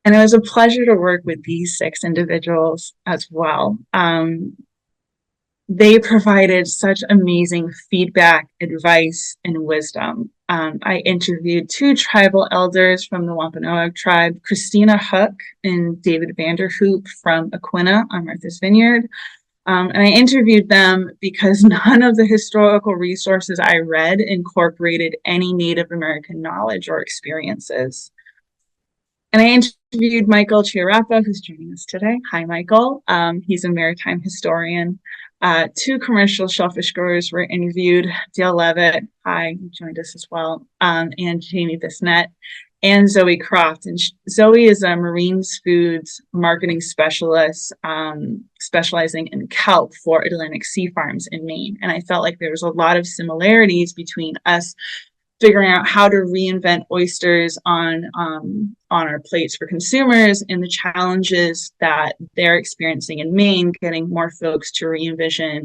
And it was a pleasure to work with these 6 individuals as well. They provided such amazing feedback, advice, and wisdom. I interviewed 2 tribal elders from the Wampanoag tribe, Christina Huck and David Vanderhoop from Aquina on Martha's Vineyard. And I interviewed them because none of the historical resources I read incorporated any Native American knowledge or experiences. And I interviewed Michael Chiarappa, who's joining us today. Hi, Michael. He's a maritime historian. 2 commercial shellfish growers were interviewed. Dale Levitt, hi, who joined us as well, and Jamie Bisnet, and Zoe Croft. And Zoe is a marine foods marketing specialist, specializing in kelp for Atlantic Sea Farms in Maine. And I felt like there was a lot of similarities between us figuring out how to reinvent oysters on our plates for consumers and the challenges that they're experiencing in Maine, getting more folks to re-envision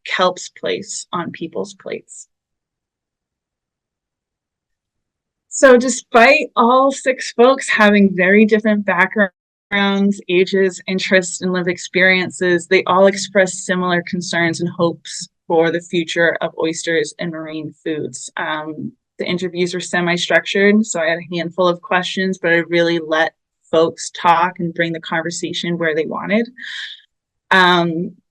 kelp's place on people's plates. So despite all 6 folks having very different backgrounds, ages, interests, and lived experiences, they all expressed similar concerns and hopes for the future of oysters and marine foods. The interviews were semi-structured, so I had a handful of questions, but I really let folks talk and bring the conversation where they wanted.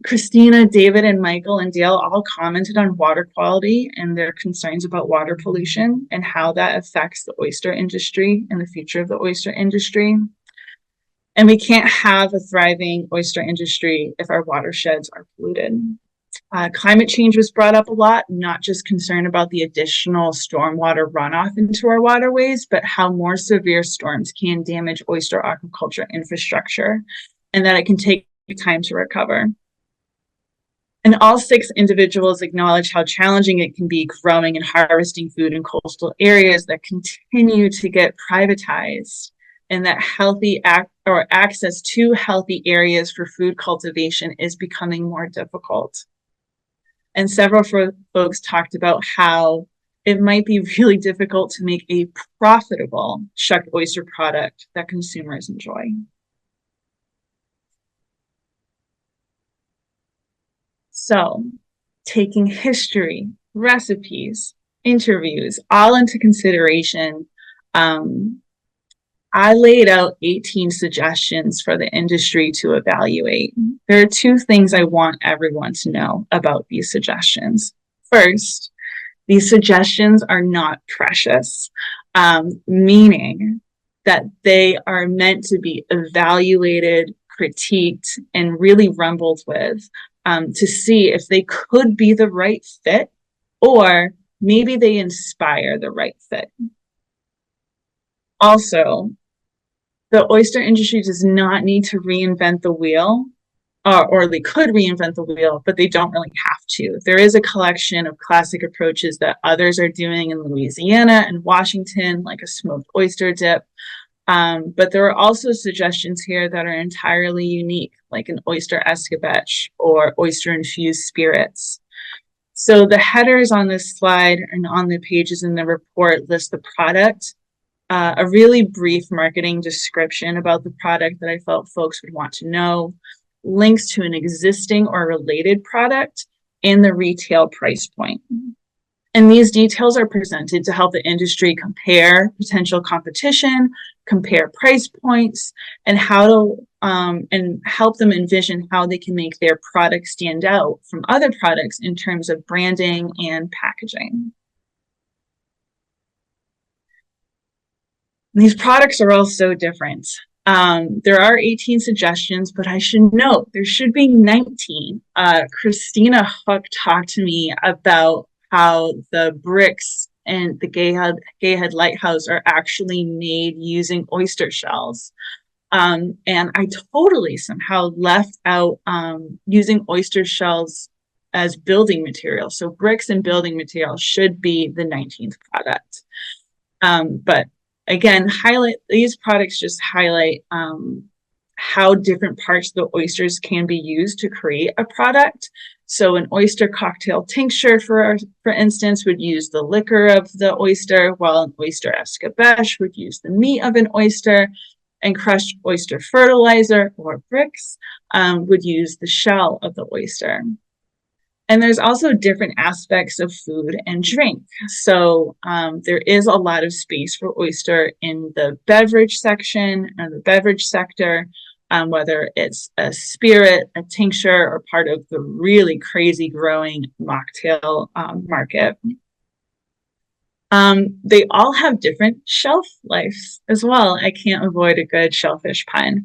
Christina, David, and Michael and Dale all commented on water quality and their concerns about water pollution and how that affects the oyster industry and the future of the oyster industry. And we can't have a thriving oyster industry if our watersheds are polluted. Climate change was brought up a lot, not just concern about the additional stormwater runoff into our waterways, but how more severe storms can damage oyster aquaculture infrastructure and that it can take time to recover. And all 6 individuals acknowledge how challenging it can be growing and harvesting food in coastal areas that continue to get privatized, and that access to healthy areas for food cultivation is becoming more difficult. And several folks talked about how it might be really difficult to make a profitable shucked oyster product that consumers enjoy. So, taking history, recipes, interviews, all into consideration, I laid out 18 suggestions for the industry to evaluate. There are 2 things I want everyone to know about these suggestions. First, these suggestions are not precious, meaning that they are meant to be evaluated, critiqued, and really rumbled with to see if they could be the right fit, or maybe they inspire the right fit. Also, the oyster industry does not need to reinvent the wheel, or they could reinvent the wheel, but they don't really have to. There is a collection of classic approaches that others are doing in Louisiana and Washington, like a smoked oyster dip. But there are also suggestions here that are entirely unique, like an oyster escabeche or oyster-infused spirits. So the headers on this slide and on the pages in the report list the product, a really brief marketing description about the product that I felt folks would want to know, links to an existing or related product, and the retail price point. And these details are presented to help the industry compare potential competition, compare price points, and how to and help them envision how they can make their product stand out from other products in terms of branding and packaging. These products are all so different. There are 18 suggestions, but I should note there should be 19. Christina Huck talked to me about how the bricks and the Gayhead Lighthouse are actually made using oyster shells. And I totally somehow left out using oyster shells as building material. So bricks and building material should be the 19th product. But again, these products just highlight how different parts of the oysters can be used to create a product. So an oyster cocktail tincture, for instance, would use the liquor of the oyster, while an oyster escabeche would use the meat of an oyster. And crushed oyster fertilizer, or bricks, would use the shell of the oyster. And there's also different aspects of food and drink. So there is a lot of space for oyster in the beverage section or the beverage sector, whether it's a spirit, a tincture, or part of the really crazy growing mocktail market. They all have different shelf lives as well. I can't avoid a good shellfish pun.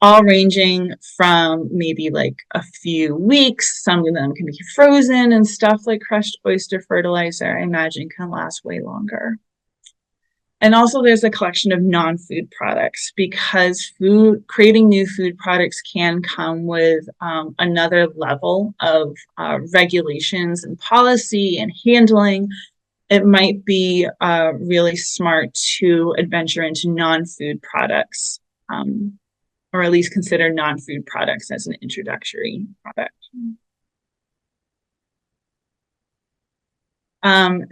All ranging from maybe like a few weeks. Some of them can be frozen, and stuff like crushed oyster fertilizer, I imagine, can last way longer. And also there's a collection of non-food products, because creating new food products can come with another level of regulations and policy and handling. It might be really smart to adventure into non-food products, or at least consider non-food products as an introductory product.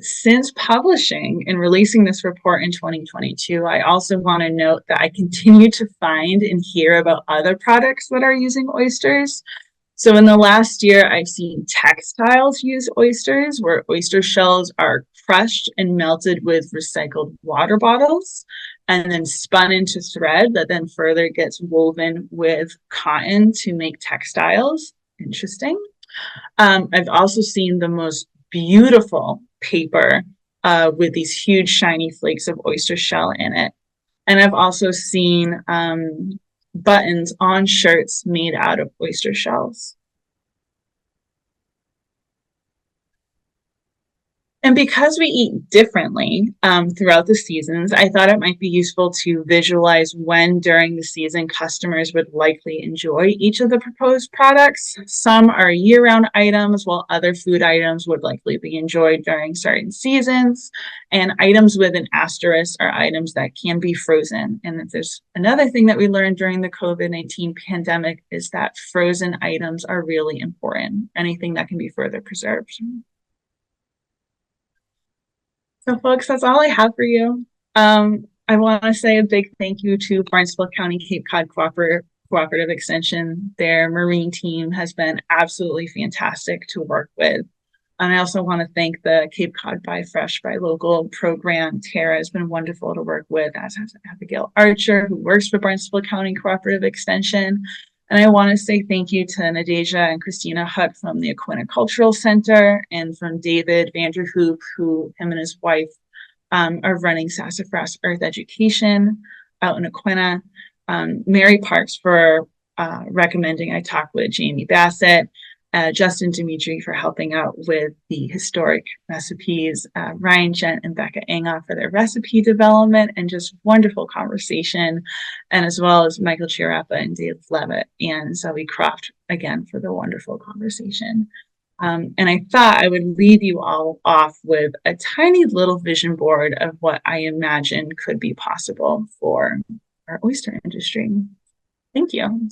Since publishing and releasing this report in 2022, I also want to note that I continue to find and hear about other products that are using oysters. So in the last year, I've seen textiles use oysters, where oyster shells are crushed and melted with recycled water bottles and then spun into thread that then further gets woven with cotton to make textiles. Interesting. I've also seen the most beautiful paper with these huge shiny flakes of oyster shell in it. And I've also seen buttons on shirts made out of oyster shells. And because we eat differently throughout the seasons, I thought it might be useful to visualize when during the season customers would likely enjoy each of the proposed products. Some are year-round items, while other food items would likely be enjoyed during certain seasons. And items with an asterisk are items that can be frozen. And if there's another thing that we learned during the COVID-19 pandemic, is that frozen items are really important. Anything that can be further preserved. So folks, that's all I have for you. I want to say a big thank you to Barnstable County Cape Cod Cooperative Extension. Their marine team has been absolutely fantastic to work with. And I also want to thank the Cape Cod Buy Fresh, Buy Local program. Tara has been wonderful to work with, as has Abigail Archer, who works for Barnstable County Cooperative Extension. And I want to say thank you to Nadeja and Christina Huck from the Aquinnah Cultural Center, and from David Vanderhoop, who him and his wife are running Sassafras Earth Education out in Aquinnah. Mary Parks for recommending I talk with Jamie Bassett. Justin Dimitri for helping out with the historic recipes, Ryan Gent and Becca Enga for their recipe development and just wonderful conversation, and as well as Michael Chiarappa and Dave Levitt and Zoe Croft again for the wonderful conversation. And I thought I would leave you all off with a tiny little vision board of what I imagine could be possible for our oyster industry. Thank you.